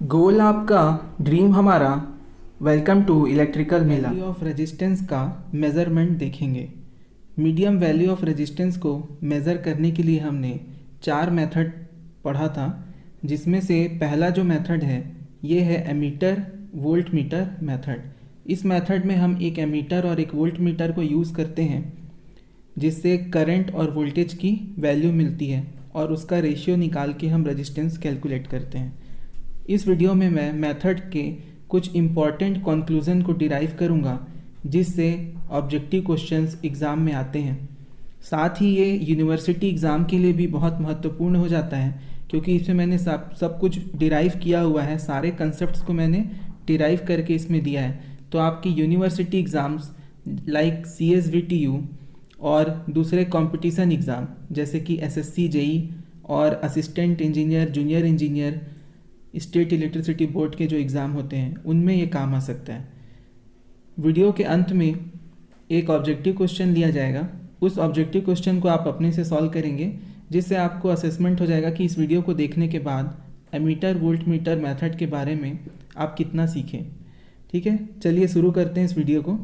गोल आपका, ड्रीम हमारा। Welcome to electrical Mela. Value of resistance का मेज़रमेंट देखेंगे। मीडियम वैल्यू ऑफ रेजिस्टेंस को मेज़र करने के लिए हमने 4 मेथड पढ़ा था, जिसमें से पहला जो मेथड है ये है एमीटर वोल्ट मीटर मेथड। इस मेथड में हम एक एमीटर और एक वोल्ट मीटर को यूज़ करते हैं, जिससे करंट और वोल्टेज की वैल्यू मिलती है और उसका रेशियो निकाल के हम रेजिस्टेंस कैलकुलेट करते हैं। इस वीडियो में मैं मेथड के कुछ इम्पॉर्टेंट कंक्लूजन को डिराइव करूंगा, जिससे ऑब्जेक्टिव क्वेश्चंस एग्ज़ाम में आते हैं। साथ ही ये यूनिवर्सिटी एग्ज़ाम के लिए भी बहुत महत्वपूर्ण हो जाता है, क्योंकि इसमें मैंने सब कुछ डिराइव किया हुआ है, सारे कंसेप्ट्स को मैंने डिराइव करके इसमें दिया है। तो आपकी यूनिवर्सिटी एग्ज़ाम्स लाइक CSVTU और दूसरे कंपटीशन एग्ज़ाम जैसे कि SSC JEE और assistant engineer, junior engineer, state electricity board के जो एग्ज़ाम होते हैं उनमें ये काम आ सकता है। वीडियो के अंत में एक ऑब्जेक्टिव क्वेश्चन लिया जाएगा। उस ऑब्जेक्टिव क्वेश्चन को आप अपने से सॉल्व करेंगे, जिससे आपको असेसमेंट हो जाएगा कि इस वीडियो को देखने के बाद एमीटर वोल्ट मीटर मेथड के बारे में आप कितना सीखें। ठीक है, चलिए शुरू करते हैं इस वीडियो को।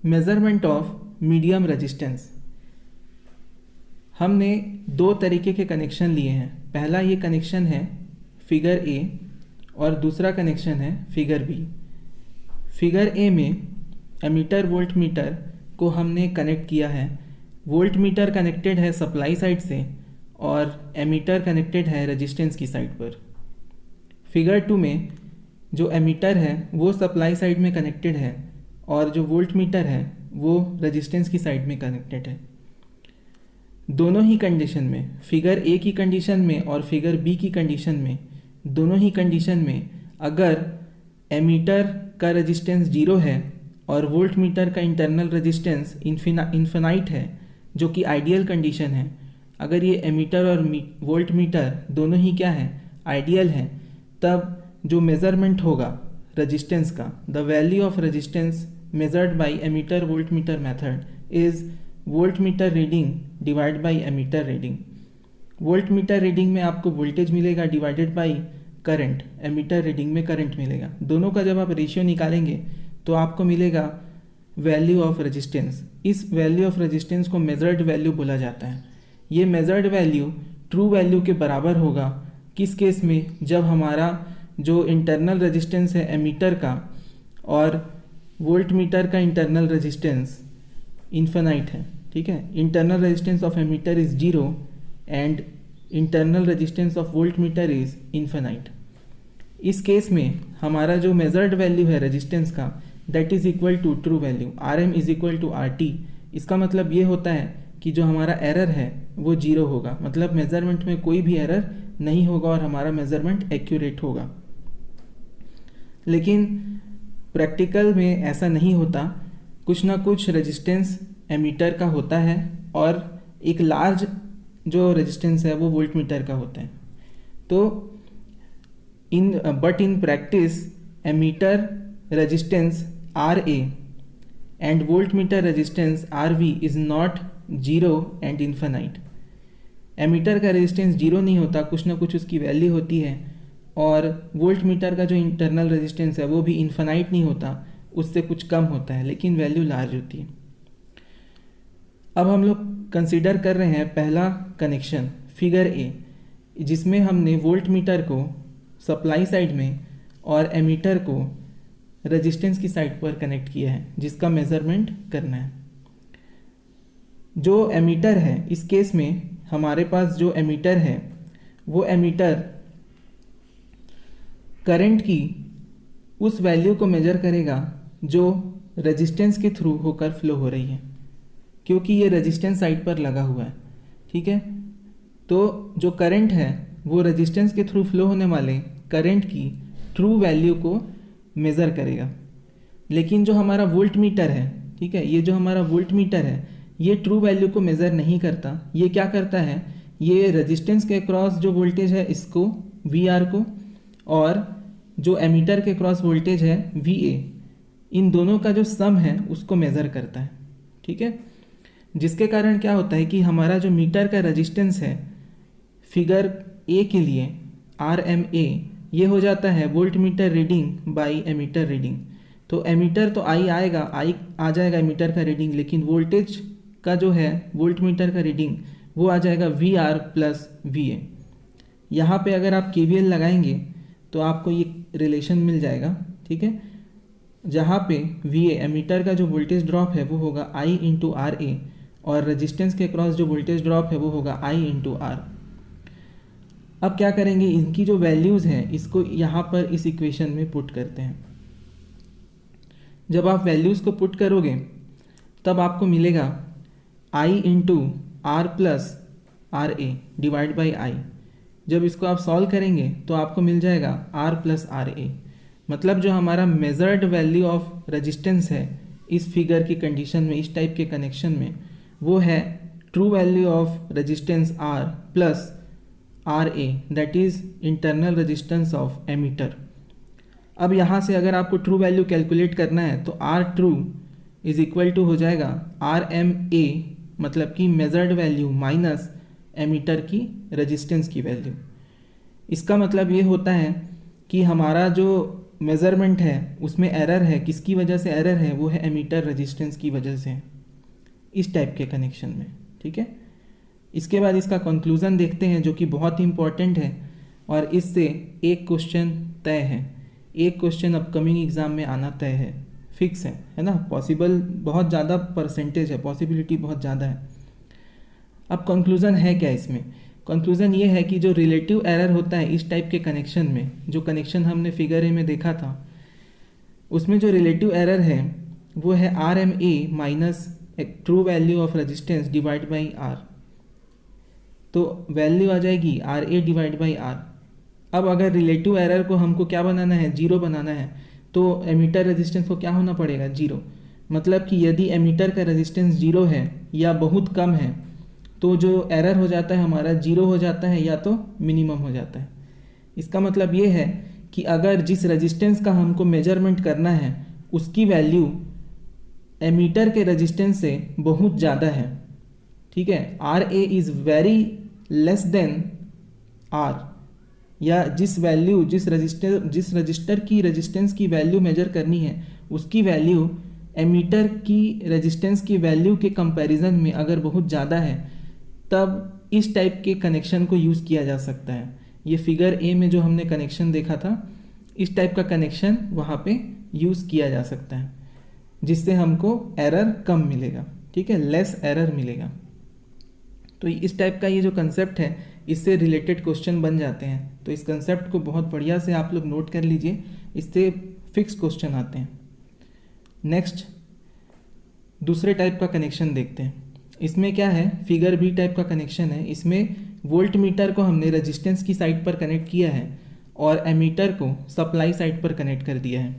Measurement of medium resistance. हमने 2 तरीके के कनेक्शन लिए हैं। पहला ये कनेक्शन है फिगर ए और दूसरा कनेक्शन है फिगर बी। फिगर ए में एमीटर वोल्ट मीटर को हमने कनेक्ट किया है। वोल्ट मीटर कनेक्टेड है सप्लाई साइड से और एमीटर कनेक्टेड है रेजिस्टेंस की साइड पर। फिगर 2 में जो एमीटर है वो सप्लाई साइड में कनेक्टेड है और जो वोल्ट मीटर है वो रेजिस्टेंस की साइड में कनेक्टेड है। दोनों ही कंडीशन में, फिगर ए की कंडीशन में और फिगर बी की कंडीशन में, दोनों ही कंडीशन में अगर एमीटर का रेजिस्टेंस 0 है और वोल्ट मीटर का इंटरनल रेजिस्टेंस इन्फिनाइट है, जो कि आइडियल कंडीशन है, अगर ये एमीटर और वोल्ट मीटर दोनों ही क्या है, आइडियल है, तब जो मेज़रमेंट होगा रेजिस्टेंस का, the value of resistance measured by ammeter voltmeter method is voltmeter reading divide by ammeter reading. Voltmeter reading में आपको वोल्टेज मिलेगा divided by current, ammeter reading में करंट मिलेगा। दोनों का जब आप रेशियो निकालेंगे तो आपको मिलेगा वैल्यू ऑफ रेजिस्टेंस। इस वैल्यू ऑफ रेजिस्टेंस को मेजर्ड वैल्यू बोला जाता है। ये मेजर्ड वैल्यू ट्रू वैल्यू के बराबर होगा किस केस में, जब हमारा जो इंटरनल रेजिस्टेंस है एमीटर का और वोल्ट मीटर का इंटरनल रेजिस्टेंस इन्फिनाइट है। ठीक है, internal resistance of ammeter is 0 and internal resistance of voltmeter is infinite. इस केस में हमारा जो मेजर्ड वैल्यू है रेजिस्टेंस का, that is equal to true value, RM is equal to RT। इसका मतलब ये होता है कि जो हमारा एरर है वो 0 होगा, मतलब मेजरमेंट में कोई भी एरर नहीं होगा और हमारा मेजरमेंट एक्यूरेट होगा। लेकिन प्रैक्टिकल में ऐसा नहीं होता, कुछ ना कुछ रेजिस्टेंस एमीटर का होता है और एक लार्ज जो रेजिस्टेंस है वो वोल्ट मीटर का होता है। तो in practice ammeter resistance RA and voltmeter resistance RV is not 0 and infinite. Ammeter का रेजिस्टेंस 0 नहीं होता, कुछ ना कुछ उसकी वैल्यू होती है, और वोल्ट मीटर का जो इंटरनल रेजिस्टेंस है वो भी इन्फिनाइट नहीं होता, उससे कुछ कम होता है, लेकिन वैल्यू लार्ज होती है। अब हम लोग कंसीडर कर रहे हैं पहला कनेक्शन फिगर ए, जिसमें हमने वोल्ट मीटर को सप्लाई साइड में और एमीटर को रेजिस्टेंस की साइड पर कनेक्ट किया है, जिसका मेज़रमेंट करना है। जो एमीटर है, इस केस में हमारे पास जो एमीटर है वो एमीटर करंट की उस वैल्यू को मेजर करेगा जो रेजिस्टेंस के थ्रू होकर फ्लो हो रही है, क्योंकि ये रेजिस्टेंस साइड पर लगा हुआ है। ठीक है, तो जो करंट है वो रेजिस्टेंस के थ्रू फ्लो होने वाले करंट की ट्रू वैल्यू को मेज़र करेगा। लेकिन जो हमारा वोल्ट मीटर है, ठीक है, ये जो हमारा वोल्ट मीटर है ये ट्रू वैल्यू को मेज़र नहीं करता। ये क्या करता है, ये रेजिस्टेंस के क्रॉस जो वोल्टेज है इसको VR को, और जो एमीटर के क्रॉस वोल्टेज है VA, इन दोनों का जो सम है उसको मेज़र करता है। ठीक है, जिसके कारण क्या होता है कि हमारा जो मीटर का रेजिस्टेंस है फिगर ए के लिए RMA, ये हो जाता है voltmeter reading by ammeter reading. तो एमीटर तो आई आएगा, आई आ जाएगा एमीटर का रीडिंग, लेकिन वोल्टेज का जो है वोल्ट मीटर का रीडिंग वो आ जाएगा VR प्लस VA। यहाँ पे अगर आप KVL लगाएंगे तो आपको ये रिलेशन मिल जाएगा, ठीक है, जहाँ पे VA एमीटर का जो वोल्टेज ड्रॉप है वो होगा I इंटू RA और रेजिस्टेंस के क्रॉस जो वोल्टेज ड्रॉप है वो होगा I इंटू R। अब क्या करेंगे, इनकी जो वैल्यूज़ हैं इसको यहाँ पर इस इक्वेशन में पुट करते हैं। जब आप वैल्यूज़ को पुट करोगे तब आपको मिलेगा I into R plus RA divide by I। जब इसको आप सॉल्व करेंगे तो आपको मिल जाएगा R प्लस RA। मतलब जो हमारा मेजर्ड वैल्यू ऑफ रेजिस्टेंस है इस फिगर की कंडीशन में, इस टाइप के कनेक्शन में, वो है true value of resistance R plus RA, that is internal resistance of ammeter. अब यहाँ से अगर आपको ट्रू वैल्यू कैलकुलेट करना है तो R true is equal to हो जाएगा RMA, मतलब कि मेजर्ड वैल्यू माइनस एमीटर की रेजिस्टेंस की वैल्यू। इसका मतलब ये होता है कि हमारा जो मेज़रमेंट है उसमें एरर है, किसकी वजह से एरर है, वो है एमीटर रेजिस्टेंस की वजह से, इस टाइप के कनेक्शन में, ठीक है। इसके बाद इसका कंक्लूज़न देखते हैं जो कि बहुत ही इंपॉर्टेंट है और इससे एक क्वेश्चन तय है, एक क्वेश्चन अपकमिंग एग्ज़ाम में आना तय है, फिक्स है ना। पॉसिबल बहुत ज़्यादा परसेंटेज है, पॉसिबिलिटी बहुत ज़्यादा है। अब कंक्लूज़न है क्या इसमें? कंक्लूज़न ये है कि जो रिलेटिव एरर होता है इस टाइप के कनेक्शन में, जो कनेक्शन हमने फिगर ए में देखा था, उसमें जो रिलेटिव एरर है वो है RMA minus true value of resistance divide by R। तो वैल्यू आ जाएगी RA डिवाइड बाई R। अब अगर रिलेटिव एरर को हमको क्या बनाना है, जीरो बनाना है, तो एमीटर रेजिस्टेंस को क्या होना पड़ेगा, जीरो। मतलब कि यदि एमीटर का रेजिस्टेंस जीरो है या बहुत कम है तो जो एरर हो जाता है हमारा जीरो हो जाता है या तो मिनिमम हो जाता है। इसका मतलब ये है कि अगर जिस रेजिस्टेंस का हमको मेजरमेंट करना है उसकी वैल्यू एमीटर के रेजिस्टेंस से बहुत ज़्यादा है, ठीक है, RA is very less than R, या जिस वैल्यू जिस रजिस्टर की रेजिस्टेंस की वैल्यू मेजर करनी है उसकी वैल्यू एमीटर की रेजिस्टेंस की वैल्यू के कंपैरिजन में अगर बहुत ज़्यादा है, तब इस टाइप के कनेक्शन को यूज़ किया जा सकता है। ये फिगर ए में जो हमने कनेक्शन देखा था, इस टाइप का कनेक्शन वहाँ पे यूज़ किया जा सकता है, जिससे हमको एरर कम मिलेगा, ठीक है, लेस एरर मिलेगा। तो इस टाइप का ये जो कंसेप्ट है इससे रिलेटेड क्वेश्चन बन जाते हैं। तो इस कंसेप्ट को बहुत बढ़िया से आप लोग नोट कर लीजिए, इससे फिक्स क्वेश्चन आते हैं। नेक्स्ट दूसरे टाइप का कनेक्शन देखते हैं। इसमें क्या है, फिगर बी टाइप का कनेक्शन है। इसमें वोल्ट मीटर को हमने रेजिस्टेंस की साइड पर कनेक्ट किया है और एमीटर को सप्लाई साइड पर कनेक्ट कर दिया है।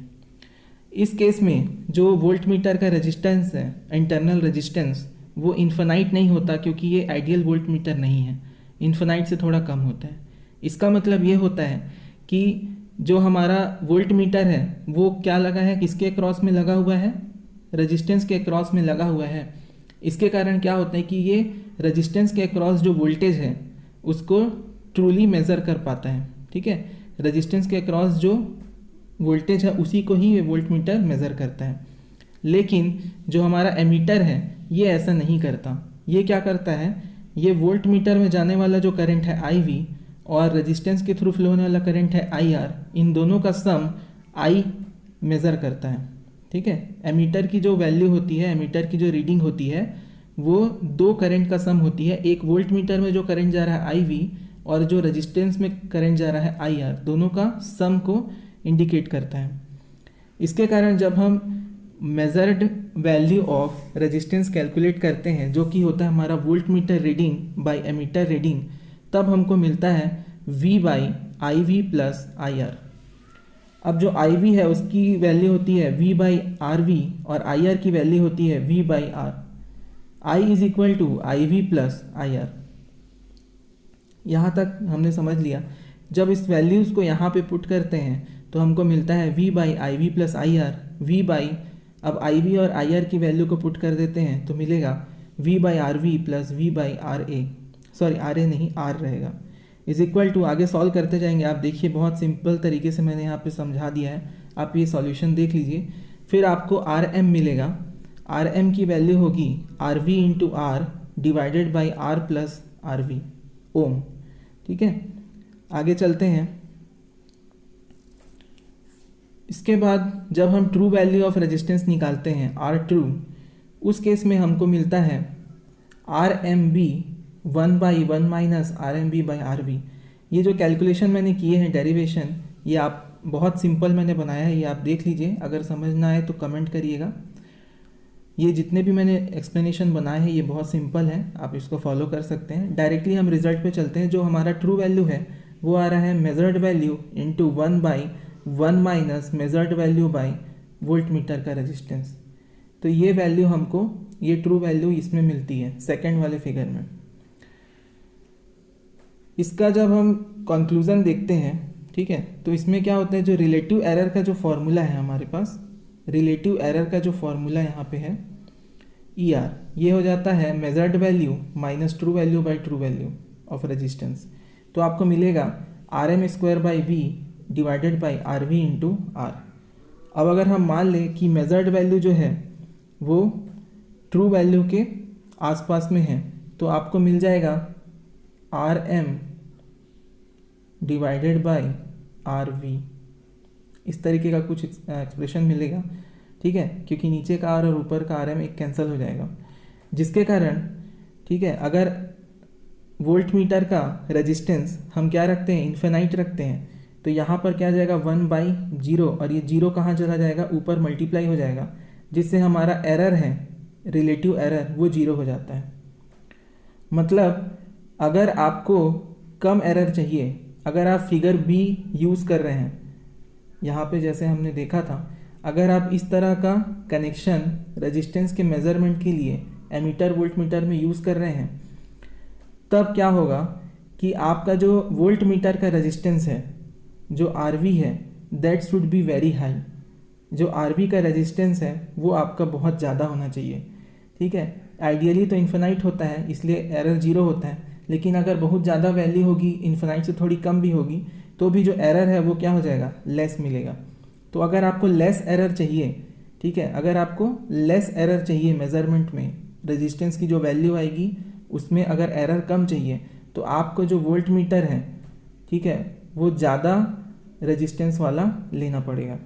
इस केस में जो वोल्ट मीटर का रेजिस्टेंस है, इंटरनल रेजिस्टेंस, वो इन्फिनाइट नहीं होता क्योंकि ये आइडियल वोल्ट मीटर नहीं है, इन्फिनाइट से थोड़ा कम होता है। इसका मतलब ये होता है कि जो हमारा वोल्ट मीटर है वो क्या लगा है, किसके क्रॉस में लगा हुआ है, रेजिस्टेंस के क्रॉस में लगा हुआ है। इसके कारण क्या होता है कि ये रेजिस्टेंस के क्रॉस जो वोल्टेज है उसको ट्रूली मेज़र कर पाता है, ठीक है। रेजिस्टेंस के क्रॉस जो वोल्टेज है उसी को ही ये वोल्ट मीटर मेज़र करता है। लेकिन जो हमारा एमीटर है ये ऐसा नहीं करता। ये क्या करता है, ये वोल्ट मीटर में जाने वाला जो करंट है IV और रेजिस्टेंस के थ्रू फ्लो होने वाला करंट है IR, इन दोनों का सम I मेज़र करता है, ठीक है। एमीटर की जो वैल्यू होती है, एमीटर की जो रीडिंग होती है, वो दो करंट का सम होती है। एक वोल्ट मीटर में जो करंट जा रहा है IV और जो रेजिस्टेंस में करंट जा रहा है IR, दोनों का सम को इंडिकेट करता है। इसके कारण जब हम measured value of resistance calculate करते हैं, जो कि होता है हमारा voltmeter reading by ammeter reading, तब हमको मिलता है V by IV plus IR। अब जो IV है उसकी वैल्यू होती है V बाई RV और IR की वैल्यू होती है V by R। I is equal to IV plus IR। यहाँ तक हमने समझ लिया। जब इस वैल्यूज़ को यहाँ पे पुट करते हैं तो हमको मिलता है V by IV plus IR। V by, अब IV और IR की वैल्यू को पुट कर देते हैं तो मिलेगा V by R V plus V by R A, sorry R A नहीं आर रहेगा, इज इक्वल टू, आगे सॉल्व करते जाएंगे। आप देखिए बहुत सिंपल तरीके से मैंने यहाँ पे समझा दिया है, आप ये सॉल्यूशन देख लीजिए। फिर आपको आर एम मिलेगा, आर एम की वैल्यू होगी R V into R divided by R plus R V ohm. ठीक है, आगे चलते हैं। इसके बाद जब हम ट्रू वैल्यू ऑफ रेजिस्टेंस निकालते हैं आर ट्रू, उस केस में हमको मिलता है R M B 1/1 minus R M B by R V. ये जो कैलकुलेशन मैंने किए हैं डेरिवेशन, ये आप बहुत सिंपल मैंने बनाया है, ये आप देख लीजिए। अगर समझ ना आए तो कमेंट करिएगा। ये जितने भी मैंने एक्सप्लेनेशन बनाए हैं ये बहुत सिंपल है, आप इसको फॉलो कर सकते हैं। डायरेक्टली हम रिजल्ट पे चलते हैं। जो हमारा ट्रू वैल्यू है वो आ रहा है measured value into 1/1 minus measured value by volt meter का रेजिस्टेंस। तो ये वैल्यू हमको, ये ट्रू वैल्यू इसमें मिलती है सेकेंड वाले फिगर में। इसका जब हम कंक्लूज़न देखते हैं, ठीक है, तो इसमें क्या होता है, जो रिलेटिव एरर का जो फॉर्मूला है हमारे पास, रिलेटिव एरर का जो फॉर्मूला यहाँ पे है ई आर, ये हो जाता है measured value minus true value by true value of resistance. तो आपको मिलेगा R M square by V divided by R V into R. अब अगर हम मान लें कि मेजर्ड वैल्यू जो है वो ट्रू वैल्यू के आसपास में है, तो आपको मिल जाएगा R M divided by R V, इस तरीके का कुछ एक्सप्रेशन मिलेगा। ठीक है, क्योंकि नीचे का आर और ऊपर का आर एम एक कैंसिल हो जाएगा, जिसके कारण, ठीक है, अगर वोल्ट मीटर का रेजिस्टेंस हम क्या रखते हैं, इन्फिनाइट रखते हैं, तो यहाँ पर क्या जाएगा 1/0, और ये जीरो कहाँ चला जाएगा, ऊपर मल्टीप्लाई हो जाएगा, जिससे हमारा एरर है रिलेटिव एरर वो जीरो हो जाता है। मतलब अगर आपको कम एरर चाहिए, अगर आप फिगर बी यूज़ कर रहे हैं, यहाँ पे जैसे हमने देखा था, अगर आप इस तरह का कनेक्शन रेजिस्टेंस के मेज़रमेंट के लिए एमीटर वोल्ट मीटर में यूज़ कर रहे हैं, तब क्या होगा कि आपका जो वोल्ट मीटर का रेजिस्टेंस है, जो आर वी है, that should be very high. जो आर वी का रेजिस्टेंस है वो आपका बहुत ज़्यादा होना चाहिए। ठीक है, आइडियली तो इन्फिनाइट होता है, इसलिए एरर जीरो होता है, लेकिन अगर बहुत ज़्यादा वैल्यू होगी, इन्फिनाइट से थोड़ी कम भी होगी, तो भी जो एरर है वो क्या हो जाएगा, लेस मिलेगा। तो अगर आपको लेस एरर चाहिए, ठीक है, अगर आपको लेस एरर चाहिए मेज़रमेंट में, रेजिस्टेंस की जो वैल्यू आएगी उसमें अगर एरर कम चाहिए, तो आपको जो वोल्ट मीटर है, ठीक है, वो ज़्यादा रेजिस्टेंस वाला लेना पड़ेगा।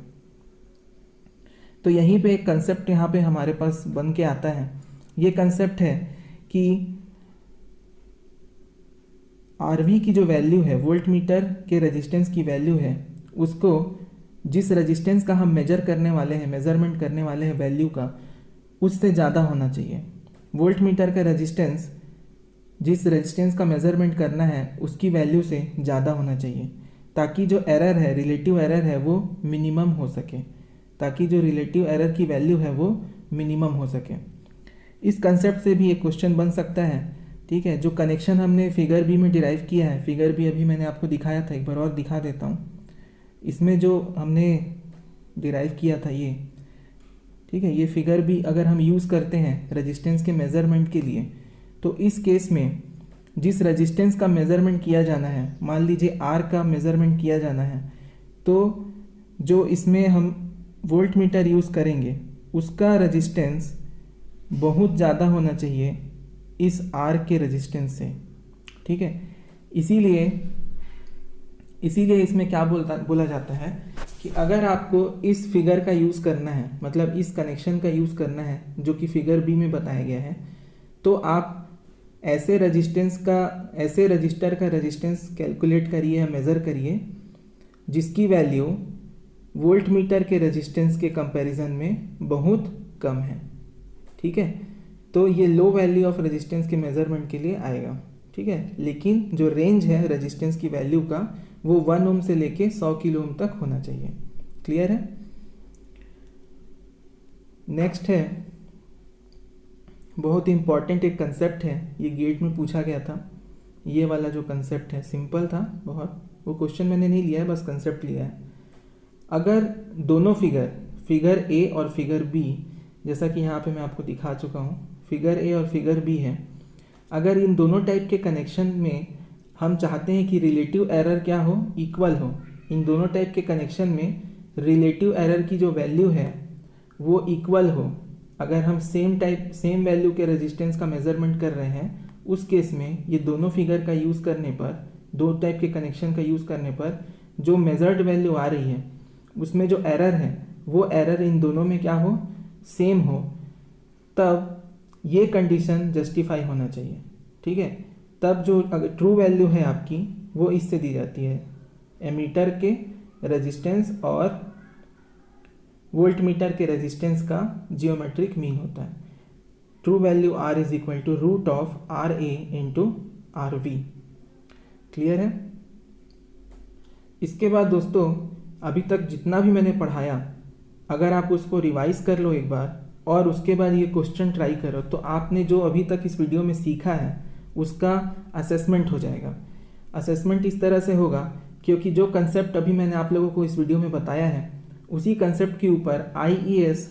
तो यहीं पे एक कंसेप्ट यहाँ पे हमारे पास बन के आता है। ये कंसेप्ट है कि आरवी की जो वैल्यू है, वोल्ट मीटर के रेजिस्टेंस की वैल्यू है, उसको जिस रेजिस्टेंस का हम मेजर करने वाले हैं, मेज़रमेंट करने वाले हैं वैल्यू का, उससे ज़्यादा होना चाहिए। वोल्ट मीटर का रेजिस्टेंस जिस रेजिस्टेंस का मेज़रमेंट करना है उसकी वैल्यू से ज़्यादा होना चाहिए, ताकि जो एरर है, रिलेटिव एरर है, वो मिनिमम हो सके, ताकि जो रिलेटिव एरर की वैल्यू है वो मिनिमम हो सके। इस कंसेप्ट से भी एक क्वेश्चन बन सकता है। ठीक है, जो कनेक्शन हमने फिगर बी में डिराइव किया है, फिगर बी अभी मैंने आपको दिखाया था, एक बार और दिखा देता हूँ। इसमें जो हमने डिराइव किया था ये, ठीक है, ये फिगर बी अगर हम यूज़ करते हैं रेजिस्टेंस के मेज़रमेंट के लिए, तो इस केस में जिस रेजिस्टेंस का मेज़रमेंट किया जाना है, मान लीजिए आर का मेज़रमेंट किया जाना है, तो जो इसमें हम वोल्ट मीटर यूज़ करेंगे उसका रेजिस्टेंस बहुत ज़्यादा होना चाहिए इस आर के रेजिस्टेंस से। ठीक है, इसीलिए इसमें क्या बोला जाता है कि अगर आपको इस फिगर का यूज़ करना है, मतलब इस कनेक्शन का यूज़ करना है जो कि फिगर बी में बताया गया है, तो आप ऐसे रजिस्टर का रेजिस्टेंस कैलकुलेट करिए या मेज़र करिए जिसकी वैल्यू वोल्ट मीटर के रेजिस्टेंस के कंपैरिजन में बहुत कम है। ठीक है, तो ये लो वैल्यू ऑफ रेजिस्टेंस के मेज़रमेंट के लिए आएगा। ठीक है, लेकिन जो रेंज है रेजिस्टेंस की वैल्यू का वो 1 ओम से लेके 100 किलो ओम तक होना चाहिए। क्लियर है? नेक्स्ट है, बहुत ही इंपॉर्टेंट एक कंसेप्ट है, ये गेट में पूछा गया था। ये वाला जो कंसेप्ट है सिंपल था बहुत, वो क्वेश्चन मैंने नहीं लिया है, बस कंसेप्ट लिया है। अगर दोनों फिगर ए और फिगर बी, जैसा कि यहाँ पे मैं आपको दिखा चुका हूँ, फिगर ए और फिगर बी है, अगर इन दोनों टाइप के कनेक्शन में हम चाहते हैं कि रिलेटिव एरर क्या हो, इक्वल हो, इन दोनों टाइप के कनेक्शन में रिलेटिव एरर की जो वैल्यू है वो इक्वल हो, अगर हम सेम वैल्यू के रेजिस्टेंस का मेजरमेंट कर रहे हैं, उस केस में ये दोनों फिगर का यूज़ करने पर, दो टाइप के कनेक्शन का यूज़ करने पर जो मेजर्ड वैल्यू आ रही है उसमें जो एरर है वो एरर इन दोनों में क्या हो, सेम हो, तब ये कंडीशन जस्टिफाई होना चाहिए। ठीक है, तब जो अगर ट्रू वैल्यू है आपकी वो इससे दी जाती है, एमीटर के रेजिस्टेंस और वोल्टमीटर के रेजिस्टेंस का जियोमेट्रिक मीन होता है। True value R is equal to root of R A into R V. Clear है? इसके बाद दोस्तों अभी तक जितना भी मैंने पढ़ाया, अगर आप उसको रिवाइज कर लो एक बार और उसके बाद ये क्वेश्चन ट्राई करो, तो आपने जो अभी तक इस वीडियो में सीखा है उसका असेसमेंट हो जाएगा। असेसमेंट इस तरह से होगा क्योंकि जो कंसेप्ट अभी मैंने आप लोगों को इस वीडियो में बताया है उसी कंसेप्ट के ऊपर IES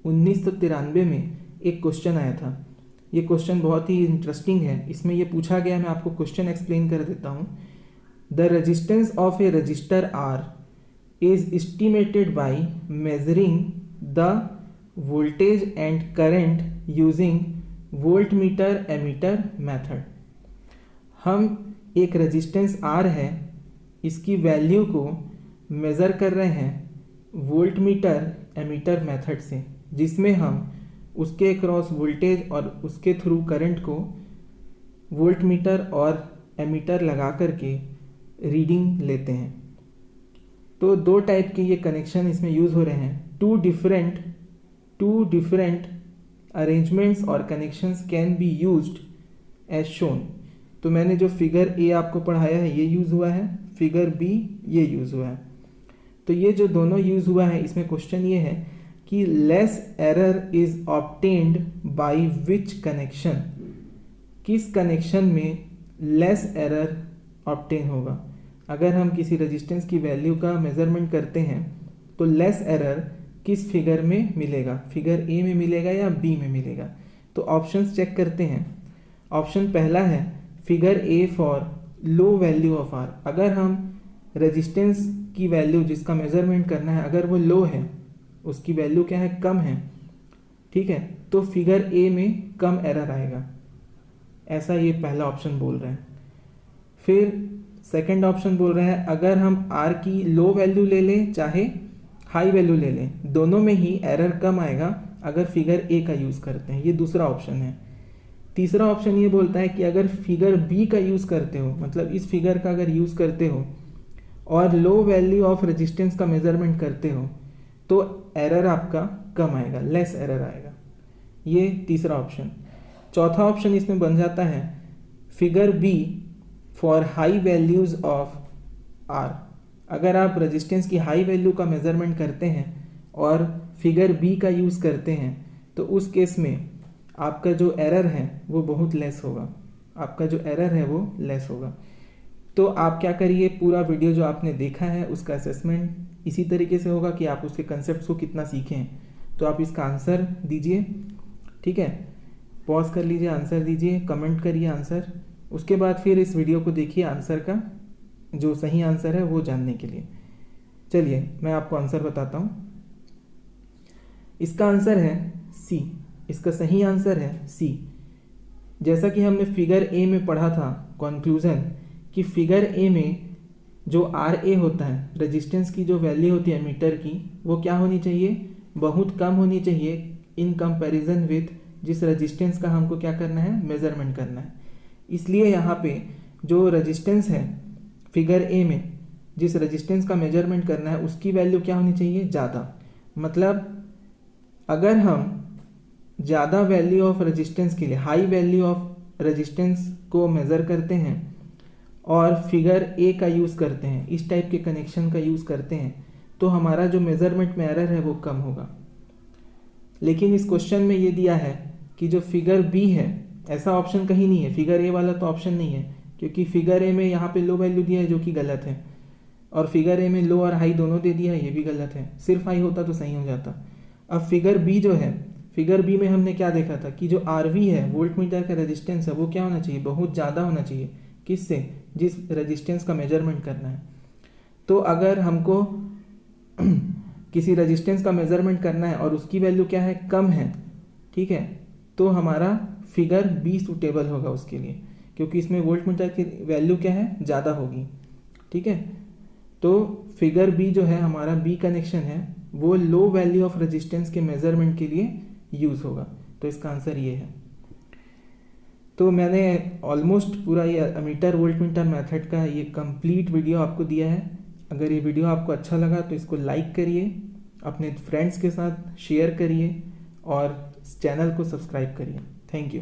1993 में एक क्वेश्चन आया था। ये क्वेश्चन बहुत ही इंटरेस्टिंग है। इसमें ये पूछा गया, मैं आपको क्वेश्चन एक्सप्लेन कर देता हूँ। The resistance of A register R is estimated by measuring the voltage and current using voltmeter ammeter method। हम एक रेजिस्टेंस R है, इसकी वैल्यू को मेज़र कर रहे हैं वोल्टमीटर एमीटर मेथड से, जिसमें हम उसके क्रॉस वोल्टेज और उसके थ्रू करंट को वोल्टमीटर और एमीटर लगा करके रीडिंग लेते हैं। तो दो टाइप के ये कनेक्शन इसमें यूज़ हो रहे हैं। टू डिफरेंट अरेंजमेंट्स और connections can be used as shown. तो मैंने जो फिगर ए आपको पढ़ाया है ये यूज़ हुआ है, फिगर बी ये यूज़ हुआ है। तो ये जो दोनों यूज़ हुआ है, इसमें क्वेश्चन ये है कि less error is obtained by which connection, किस कनेक्शन में लेस एरर ऑब्टेन होगा। अगर हम किसी रेजिस्टेंस की वैल्यू का मेजरमेंट करते हैं तो लेस एरर किस फिगर में मिलेगा, फिगर ए में मिलेगा या बी में मिलेगा। तो ऑप्शंस चेक करते हैं। ऑप्शन पहला है figure A for low value of R. अगर हम रेजिस्टेंस की वैल्यू जिसका मेजरमेंट करना है अगर वो लो है, उसकी वैल्यू क्या है, कम है, ठीक है, तो फिगर ए में कम एरर आएगा, ऐसा ये पहला ऑप्शन बोल रहा है। फिर सेकंड ऑप्शन बोल रहा है अगर हम आर की लो वैल्यू ले लें चाहे हाई वैल्यू ले लें, दोनों में ही एरर कम आएगा अगर फिगर ए का यूज़ करते हैं। ये दूसरा ऑप्शन है। तीसरा ऑप्शन ये बोलता है कि अगर फिगर बी का यूज़ करते हो, मतलब इस फिगर का अगर यूज़ करते हो और लो वैल्यू ऑफ रेजिस्टेंस का मेजरमेंट करते हो तो एरर आपका कम आएगा, लेस एरर आएगा। ये तीसरा ऑप्शन। चौथा ऑप्शन इसमें बन जाता है figure B for high values of R. अगर आप रेजिस्टेंस की हाई वैल्यू का मेजरमेंट करते हैं और फिगर बी का यूज़ करते हैं तो उस केस में आपका जो एरर है वो बहुत लेस होगा, आपका जो एरर है वो लेस होगा। तो आप क्या करिए, पूरा वीडियो जो आपने देखा है उसका असेसमेंट इसी तरीके से होगा कि आप उसके कंसेप्ट को कितना सीखें। तो आप इसका आंसर दीजिए, ठीक है, पॉज कर लीजिए, आंसर दीजिए, कमेंट करिए आंसर। उसके बाद फिर इस वीडियो को देखिए आंसर का जो सही आंसर है वो जानने के लिए। चलिए मैं आपको आंसर बताता हूँ। इसका आंसर है सी, इसका सही आंसर है सी। जैसा कि हमने फिगर ए में पढ़ा था कंक्लूजन कि फिगर ए में जो आर ए होता है, रेजिस्टेंस की जो वैल्यू होती है मीटर की, वो क्या होनी चाहिए, बहुत कम होनी चाहिए इन कंपैरिजन विथ जिस रेजिस्टेंस का हमको क्या करना है, मेजरमेंट करना है। इसलिए यहाँ पे जो रेजिस्टेंस है फिगर ए में, जिस रेजिस्टेंस का मेजरमेंट करना है उसकी वैल्यू क्या होनी चाहिए, ज़्यादा। मतलब अगर हम ज़्यादा वैल्यू ऑफ रेजिस्टेंस के लिए, हाई वैल्यू ऑफ रेजिस्टेंस को मेज़र करते हैं और फिगर ए का यूज़ करते हैं, इस टाइप के कनेक्शन का यूज़ करते हैं, तो हमारा जो मेज़रमेंट में एरर है वो कम होगा। लेकिन इस क्वेश्चन में ये दिया है कि जो फिगर बी है, ऐसा ऑप्शन कहीं नहीं है, फिगर ए वाला तो ऑप्शन नहीं है, क्योंकि फिगर ए में यहाँ पे लो वैल्यू दिया है जो कि गलत है, और फिगर ए में लो और हाई दोनों दे दिया है, ये भी गलत है। सिर्फ हाई होता तो सही हो जाता। अब फिगर बी जो है, फिगर बी में हमने क्या देखा था कि जो आर वी है, वोल्ट मीटर का रेजिस्टेंस है, वो क्या होना चाहिए, बहुत ज़्यादा होना चाहिए। किससे, जिस रेजिस्टेंस का मेजरमेंट करना है। तो अगर हमको किसी रेजिस्टेंस का मेजरमेंट करना है और उसकी वैल्यू क्या है, कम है, ठीक है, तो हमारा फिगर बी सूटेबल होगा उसके लिए, क्योंकि इसमें वोल्ट मीटर की वैल्यू क्या है, ज़्यादा होगी। ठीक है, तो फिगर बी जो है हमारा बी कनेक्शन है, वो लो वैल्यू ऑफ रेजिस्टेंस के मेजरमेंट के लिए यूज़ होगा। तो इसका आंसर ये है। तो मैंने ऑलमोस्ट पूरा ये अमीटर वोल्ट मीटर मेथड का ये कंप्लीट वीडियो आपको दिया है। अगर ये वीडियो आपको अच्छा लगा तो इसको लाइक करिए, अपने फ्रेंड्स के साथ शेयर करिए और चैनल को सब्सक्राइब करिए। Thank you.